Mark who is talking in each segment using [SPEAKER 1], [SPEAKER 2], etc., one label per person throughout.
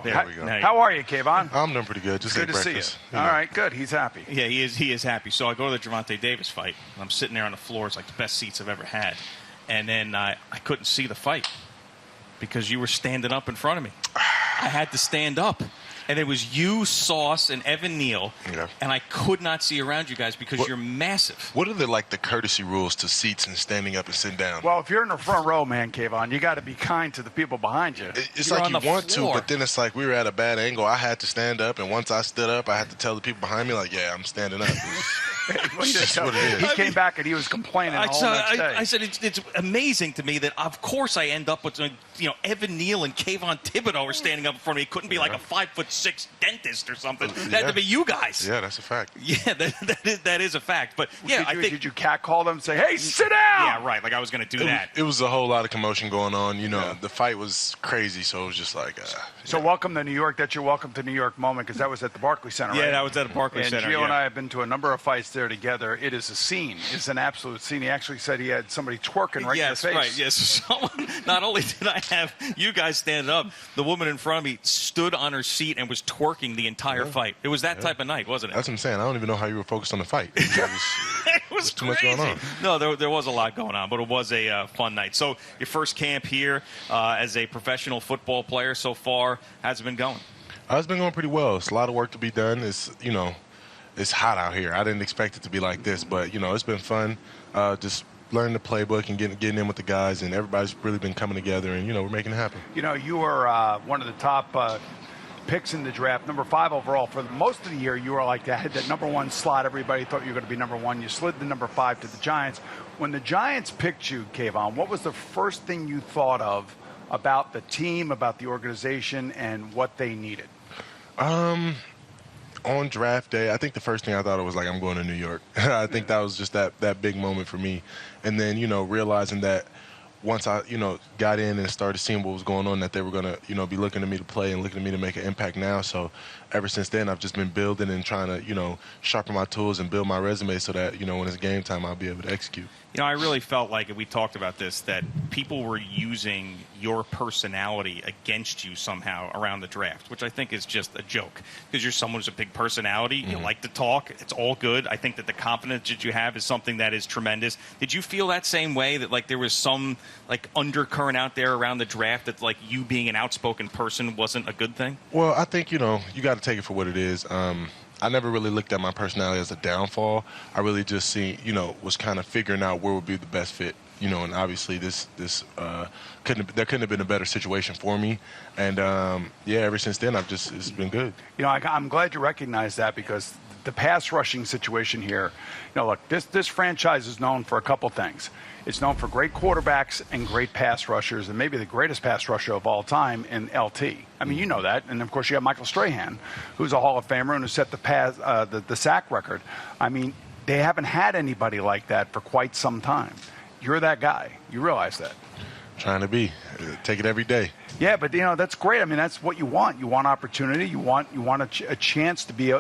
[SPEAKER 1] There we go.
[SPEAKER 2] How are you, Kayvon?
[SPEAKER 1] I'm doing pretty good. Just
[SPEAKER 2] good
[SPEAKER 1] ate
[SPEAKER 2] to
[SPEAKER 1] breakfast.
[SPEAKER 2] see you. All right, good. He's happy.
[SPEAKER 3] Yeah, he is happy. So I go to the Gervonta Davis fight, and I'm sitting there on the floor. It's like the best seats I've ever had. And then I couldn't see the fight because you were standing up in front of me. I had to stand up. And it was you, Sauce, and Evan Neal, and I could not see around you guys because you're massive.
[SPEAKER 1] What are the courtesy rules to seats and standing up and sitting down?
[SPEAKER 2] Well, if you're in the front row, man, Kayvon, you got to be kind to the people behind you.
[SPEAKER 1] It's like you want to, but then it's like we were at a bad angle. I had to stand up, and once I stood up, I had to tell the people behind me, like, yeah, I'm standing up. It's just what it is.
[SPEAKER 2] He came back and he was complaining the whole next day.
[SPEAKER 3] I said it's amazing to me that, of course, I end up with Evan Neal and Kayvon Thibodeaux are standing up in front of me. It couldn't be like a 5'6" dentist or something. That had to be you guys.
[SPEAKER 1] Yeah, that's a fact.
[SPEAKER 3] Yeah, that is a fact. But yeah, I think
[SPEAKER 2] did you catcall them and say, "Hey, sit down"?
[SPEAKER 3] Yeah, right. Like I was going to do that.
[SPEAKER 1] It was a whole lot of commotion going on. The fight was crazy, so it was just like.
[SPEAKER 2] So welcome to New York. That's your welcome to New York moment because that was at the Barclays Center.
[SPEAKER 3] Yeah,
[SPEAKER 2] right?
[SPEAKER 3] that was at the Barclays Center.
[SPEAKER 2] And Gio and I have been to a number of fights there together. It is a scene. It's an absolute scene. He actually said he had somebody twerking right in the face.
[SPEAKER 3] Right. Yes. Someone, not only did I have you guys stand up, the woman in front of me stood on her seat and was twerking the entire fight. It was that type of night, wasn't it?
[SPEAKER 1] That's what I'm saying. I don't even know how you were focused on the fight.
[SPEAKER 3] It was
[SPEAKER 1] too much going on.
[SPEAKER 3] No, there was a lot going on, but it was a fun night. So your first camp here as a professional football player so far, how's it been going?
[SPEAKER 1] It's been going pretty well. It's a lot of work to be done. It's hot out here. I didn't expect it to be like this, but it's been fun. Just learning the playbook and getting in with the guys, and everybody's really been coming together, and we're making it happen.
[SPEAKER 2] You were one of the top picks in the draft, number 5 overall. For most of the year, you were like that #1 slot. Everybody thought you were going to be number 1. You slid the number 5 to the Giants. When the Giants picked you, Kayvon, what was the first thing you thought of about the team, about the organization, and what they needed?
[SPEAKER 1] On draft day, I think the first thing I thought of was I'm going to New York. I think that was just that big moment for me. And then, realizing that once I, got in and started seeing what was going on, that they were going to, be looking at me to play and looking at me to make an impact now. So ever since then, I've just been building and trying to, sharpen my tools and build my resume so that, when it's game time, I'll be able to execute.
[SPEAKER 3] I really felt like, and we talked about this, that people were using your personality against you somehow around the draft, which I think is just a joke because you're someone who's a big personality. You like to talk. It's all good. I think that the confidence that you have is something that is tremendous. Did you feel that same way, that there was some undercurrent out there around the draft that you being an outspoken person wasn't a good thing?
[SPEAKER 1] Well, I think, you got to take it for what it is. I never really looked at my personality as a downfall. I really just was kind of figuring out where would be the best fit, and obviously there couldn't have been a better situation for me. And ever since then, it's been good.
[SPEAKER 2] I'm glad you recognize that because the pass rushing situation here, look, this franchise is known for a couple things. It's known for great quarterbacks and great pass rushers, and maybe the greatest pass rusher of all time in LT. I mean, you know that. And, of course, you have Michael Strahan, who's a Hall of Famer and who set the sack record. I mean, they haven't had anybody like that for quite some time. You're that guy. You realize that.
[SPEAKER 1] Trying to be. Take it every day.
[SPEAKER 2] Yeah, but, that's great. I mean, that's what you want. You want opportunity. You want a chance to be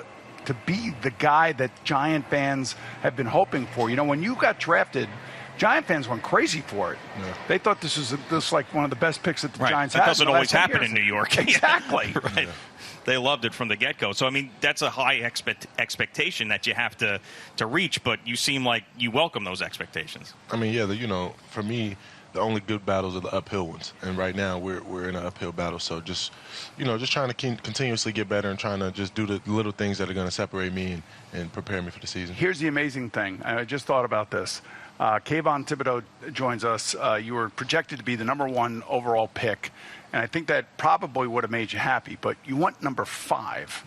[SPEAKER 2] the guy that Giant fans have been hoping for. When you got drafted, Giant fans went crazy for it. Yeah. They thought this was like one of the best picks that the Giants had.
[SPEAKER 3] That doesn't always happen in New York.
[SPEAKER 2] Exactly.
[SPEAKER 3] Right. Yeah. They loved it from the get-go. So, I mean, that's a high expectation that you have to reach, but you seem like you welcome those expectations.
[SPEAKER 1] I mean, yeah, for me, the only good battles are the uphill ones. And right now we're in an uphill battle. So just trying to continuously get better and trying to just do the little things that are going to separate me and prepare me for the season.
[SPEAKER 2] Here's the amazing thing. I just thought about this. Kayvon Thibodeaux joins us. You were projected to be the #1 overall pick, and I think that probably would have made you happy, but you went number 5.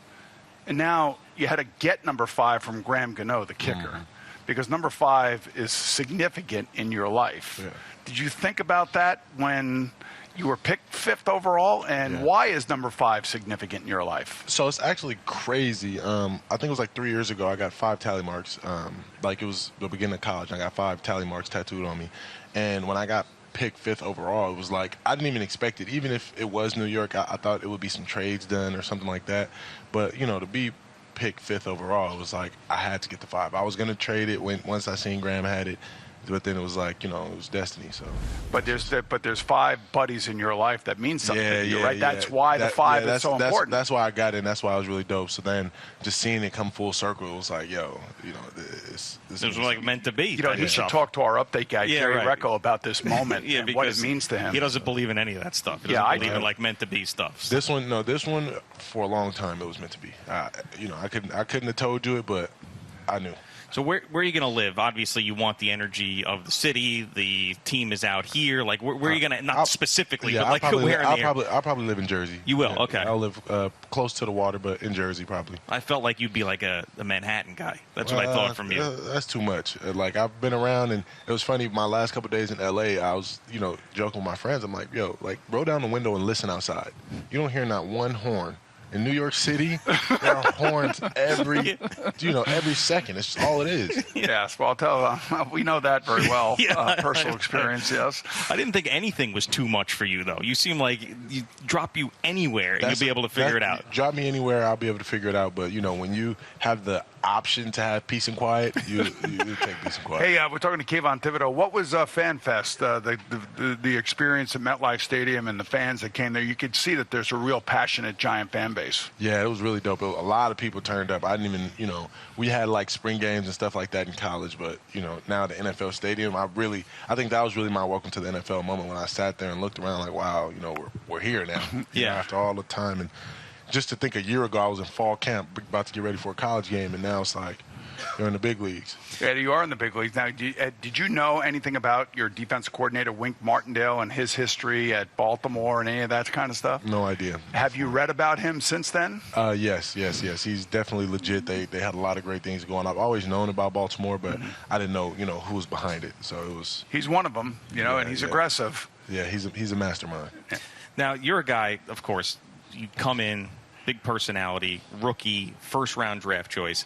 [SPEAKER 2] And now you had to get number 5 from Graham Gano, the kicker, because number 5 is significant in your life. Yeah. Did you think about that when you were picked 5th overall, and why is number 5 significant in your life?
[SPEAKER 1] So it's actually crazy. I think it was 3 years ago, I got 5 tally marks. It was the beginning of college. I got 5 tally marks tattooed on me. And when I got picked 5th overall, it was I didn't even expect it. Even if it was New York, I thought it would be some trades done or something like that. But, to be picked 5th overall, it was I had to get the 5. I was going to trade it once I seen Graham had it. But then it was like, it was destiny. So,
[SPEAKER 2] but there's 5 buddies in your life that means something to you, right?
[SPEAKER 1] Yeah.
[SPEAKER 2] That's why the 5 is so important.
[SPEAKER 1] That's why I got in. That's why I was really dope. So then, just seeing it come full circle, it was like, yo, this
[SPEAKER 3] was like meant to be.
[SPEAKER 2] He should talk to our update guy, Jerry Recco, about this moment and what it means to him.
[SPEAKER 3] He doesn't believe in any of that stuff. He doesn't believe in like meant to be stuff. So.
[SPEAKER 1] This one for a long time it was meant to be. I couldn't have told you it, but I knew.
[SPEAKER 3] So where are you going to live? Obviously, you want the energy of the city. The team is out here. Like, where are you going to? Not specifically, but like where in the area?
[SPEAKER 1] I'll probably live in Jersey.
[SPEAKER 3] You will? Okay.
[SPEAKER 1] I'll live close to the water, but in Jersey probably.
[SPEAKER 3] I felt like you'd be like a Manhattan guy. That's what I thought from you.
[SPEAKER 1] That's too much. Like, I've been around, and it was funny. My last couple of days in L.A., I was, joking with my friends. I'm like, yo, like, roll down the window and listen outside. You don't hear not one horn. In New York City, there are horns every second. It's just all it is.
[SPEAKER 2] Yes, well, we know that very well. Personal experience, yes.
[SPEAKER 3] I didn't think anything was too much for you, though. You seem like you drop you anywhere and you'll be able to figure it out.
[SPEAKER 1] Drop me anywhere, I'll be able to figure it out. But, when you have the option to have peace and quiet, you take peace and quiet.
[SPEAKER 2] Hey, we're talking to Kayvon Thibodeaux. What was Fan Fest, the experience at MetLife Stadium and the fans that came there? You could see that there's a real passionate Giant fan base.
[SPEAKER 1] Yeah, it was really dope. A lot of people turned up. I didn't even, we had like spring games and stuff like that in college, but, now the NFL Stadium, I think that was really my welcome to the NFL moment when I sat there and looked around like, wow, we're here now. After all the time. And just to think a year ago I was in fall camp about to get ready for a college game, and now it's like you're in the big leagues.
[SPEAKER 2] Yeah, you are in the big leagues. Now, did you know anything about your defense coordinator, Wink Martindale, and his history at Baltimore and any of that kind of stuff?
[SPEAKER 1] No idea.
[SPEAKER 2] Have you read about him since then?
[SPEAKER 1] Yes. He's definitely legit. They had a lot of great things going on. I've always known about Baltimore, but I didn't know, who was behind it. So it was.
[SPEAKER 2] He's one of them, and he's aggressive.
[SPEAKER 1] Yeah, he's a mastermind.
[SPEAKER 3] Now, you're a guy, of course, you come in, big personality, rookie, first-round draft choice.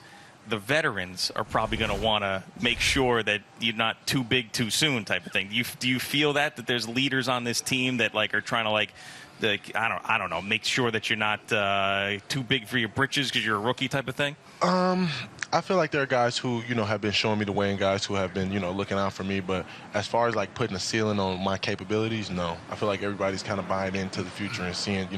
[SPEAKER 3] The veterans are probably going to want to make sure that you're not too big too soon type of thing. Do you feel that there's leaders on this team that like are trying to I don't know, make sure that you're not too big for your britches because you're a rookie type of thing?
[SPEAKER 1] I feel like there are guys who, have been showing me the way and guys who have been, looking out for me. But as far as like putting a ceiling on my capabilities, no. I feel like everybody's kind of buying into the future and seeing,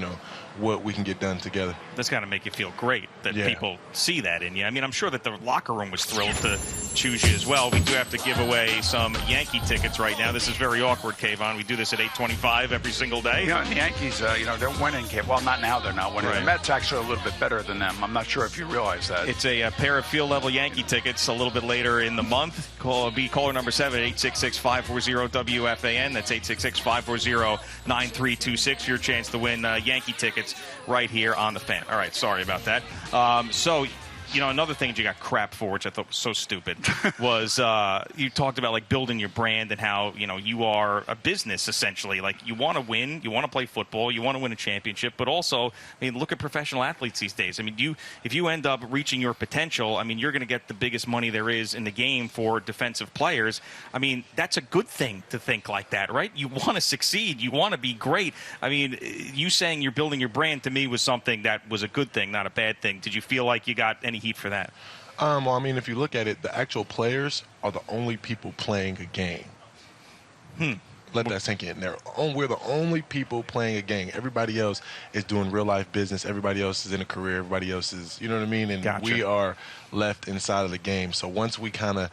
[SPEAKER 1] what we can get done together.
[SPEAKER 3] That's got to make you feel great that people see that in you. I mean, I'm sure that the locker room was thrilled to choose you as well. We do have to give away some Yankee tickets right now. This is very awkward, Kayvon. We do this at 8:25 every single day.
[SPEAKER 2] And the Yankees, they're winning. Well, not now. They're not winning.
[SPEAKER 3] Right.
[SPEAKER 2] The Mets actually a little bit better than them. I'm not sure if you realize that.
[SPEAKER 3] It's a pair of field-level Yankee tickets a little bit later in the month. Be caller number 7 at 866-540-WFAN. That's 866-540-9326 for your chance to win Yankee tickets right here on the Fan. All right, sorry about that. So, another thing that you got crap for, which I thought was so stupid, was you talked about like building your brand and how you are a business essentially. Like you want to win, you want to play football, you want to win a championship, but also, look at professional athletes these days. If you end up reaching your potential, you're going to get the biggest money there is in the game for defensive players. That's a good thing to think like that, right? You want to succeed, you want to be great. You saying you're building your brand to me was something that was a good thing, not a bad thing. Did you feel like you got any heat for that?
[SPEAKER 1] If you look at it, the actual players are the only people playing a game. Let that sink in. We're the only people playing a game. Everybody else is doing real life business. Everybody else is in a career. Everybody else is, And
[SPEAKER 3] Gotcha.
[SPEAKER 1] We are left inside of the game. So once we kind of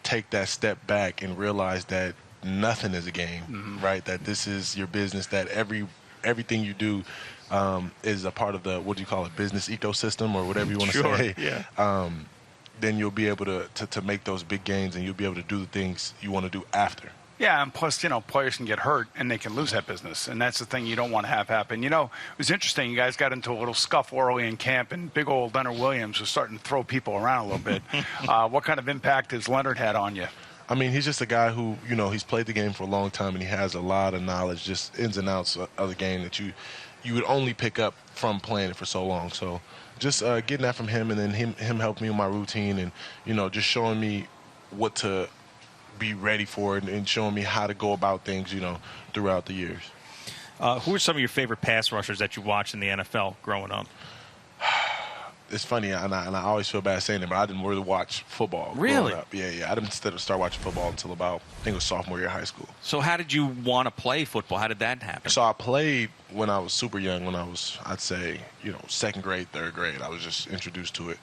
[SPEAKER 1] take that step back and realize that nothing is a game, right? That this is your business. That everything you do is a part of the, what do you call it, business ecosystem or whatever you want to say.
[SPEAKER 3] Yeah.
[SPEAKER 1] Then you'll be able to make those big gains and you'll be able to do the things you want to do after.
[SPEAKER 2] Yeah, and plus, players can get hurt and they can lose that business. And that's the thing you don't want to have happen. It was interesting. You guys got into a little scuffle early in camp, and big old Leonard Williams was starting to throw people around a little bit. What kind of impact has Leonard had on you?
[SPEAKER 1] He's just a guy who, he's played the game for a long time, and he has a lot of knowledge, just ins and outs of the game that you would only pick up from playing it for so long. So just getting that from him, and then him helping me with my routine, and, just showing me what to be ready for and showing me how to go about things, throughout the years.
[SPEAKER 3] Who are some of your favorite pass rushers that you watched in the NFL growing up?
[SPEAKER 1] it's funny, and I always feel bad saying it, but I didn't really watch football.
[SPEAKER 3] Really?
[SPEAKER 1] Growing up. Yeah. I didn't start watching football until about, I think it was sophomore year of high school.
[SPEAKER 3] So how did you want to play football? How did that happen?
[SPEAKER 1] So I played when I was super young, when I was, I'd say, second grade, third grade. I was just introduced to it.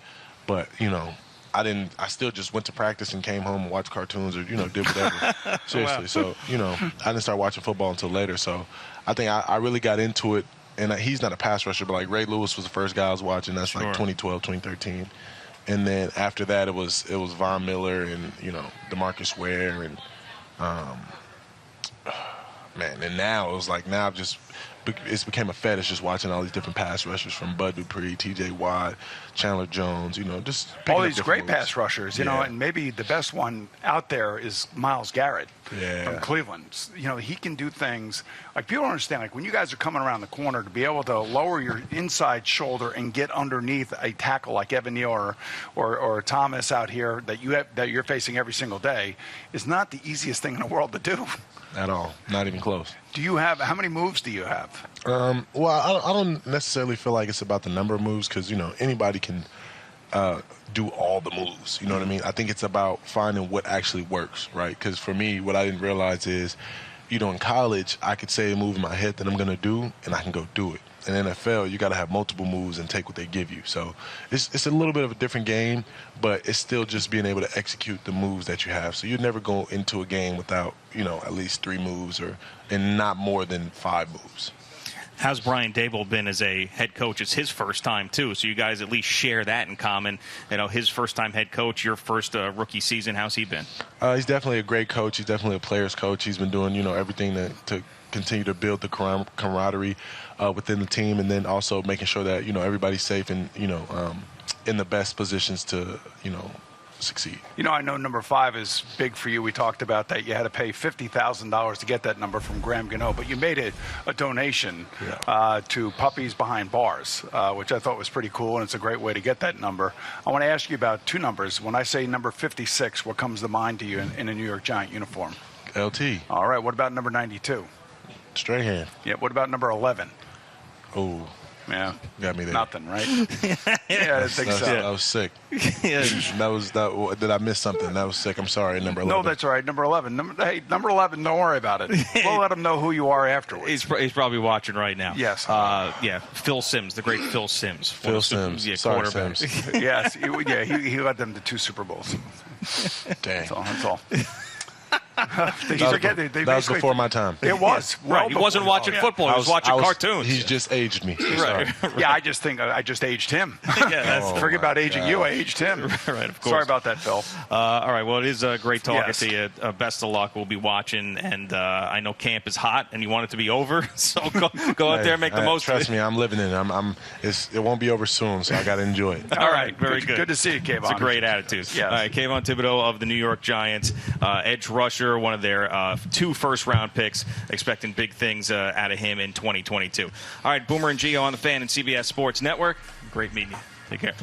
[SPEAKER 1] But, I still just went to practice and came home and watched cartoons or, did whatever. Seriously. So, I didn't start watching football until later. So I think I really got into it. And he's not a pass rusher, but like Ray Lewis was the first guy I was watching. That's like 2012, 2013. And then after that, it was Von Miller and, DeMarcus Ware and, and now it was like, it's became a fetish just watching all these different pass rushers from Bud Dupree, T.J. Watt, Chandler Jones, just
[SPEAKER 2] all these great
[SPEAKER 1] moves.
[SPEAKER 2] pass rushers, and maybe the best one out there is Myles Garrett from Cleveland. He can do things like people don't understand. Like when you guys are coming around the corner, to be able to lower your inside shoulder and get underneath a tackle like Evan Neal or Thomas out here that you're facing every single day is not the easiest thing in the world to do.
[SPEAKER 1] At all. Not even close.
[SPEAKER 2] How many moves do you have?
[SPEAKER 1] Well, I don't necessarily feel like it's about the number of moves because, anybody can do all the moves. You know what I mean? I think it's about finding what actually works, right? Because for me, what I didn't realize is, in college, I could say a move in my head that I'm going to do, and I can go do it. In NFL, you got to have multiple moves and take what they give you. So it's a little bit of a different game, but it's still just being able to execute the moves that you have. So you'd never go into a game without, at least 3 moves and not more than 5 moves.
[SPEAKER 3] How's Brian Daboll been as a head coach? It's his first time, too, so you guys at least share that in common. His first-time head coach, your first rookie season, how's he been?
[SPEAKER 1] He's definitely a great coach. He's definitely a player's coach. He's been doing, everything to continue to build the camaraderie within the team, and then also making sure that, everybody's safe and, in the best positions to, succeed.
[SPEAKER 2] I know number 5 is big for you. We talked about that. You had to pay $50,000 to get that number from Graham Gano, but you made it a donation to Puppies Behind Bars, which I thought was pretty cool, and it's a great way to get that number. I want to ask you about 2 numbers. When I say number 56, what comes to mind to you in a New York Giant uniform?
[SPEAKER 1] LT.
[SPEAKER 2] All right. What about number 92?
[SPEAKER 1] Straight hand.
[SPEAKER 2] Yeah. What about number 11?
[SPEAKER 1] Oh.
[SPEAKER 2] Yeah.
[SPEAKER 1] Got me there.
[SPEAKER 2] Nothing, right? Yeah, I think so.
[SPEAKER 1] That was sick. Did I miss something? That was sick. I'm sorry, number 11.
[SPEAKER 2] No, that's all right. Number 11. Number 11, don't worry about it. We'll let them know who you are afterwards.
[SPEAKER 3] He's probably watching right now.
[SPEAKER 2] Yes.
[SPEAKER 3] Phil Simms, the great Phil Simms.
[SPEAKER 1] Phil Simms.
[SPEAKER 3] Yeah,
[SPEAKER 1] sorry,
[SPEAKER 3] quarterback.
[SPEAKER 1] Simms.
[SPEAKER 2] Yes. He led them to 2 Super Bowls.
[SPEAKER 1] Dang.
[SPEAKER 2] That's all.
[SPEAKER 1] That was before my time.
[SPEAKER 2] It was.
[SPEAKER 3] Right. He wasn't watching football. He was watching cartoons.
[SPEAKER 1] He's just aged me.
[SPEAKER 3] Right.
[SPEAKER 2] Yeah, I just think I just aged him. Forget about aging you. I aged him.
[SPEAKER 3] Right, of course.
[SPEAKER 2] Sorry about that, Phil.
[SPEAKER 3] All right. Well, it is great talking to you. Best of luck. We'll be watching. And I know camp is hot and you want it to be over. So go out there and make the most of it.
[SPEAKER 1] Trust me, I'm living in it. It won't be over soon, so I got to enjoy it.
[SPEAKER 2] All right.
[SPEAKER 3] Very good.
[SPEAKER 2] Good to see you, Kayvon.
[SPEAKER 3] It's a great attitude.
[SPEAKER 2] Yes.
[SPEAKER 3] All right. Kayvon Thibodeaux of the New York Giants, edge rusher, one of their 2 first-round picks, expecting big things out of him in 2022. All right, Boomer and Gio on the Fan and CBS Sports Network. Great meeting you. Take care.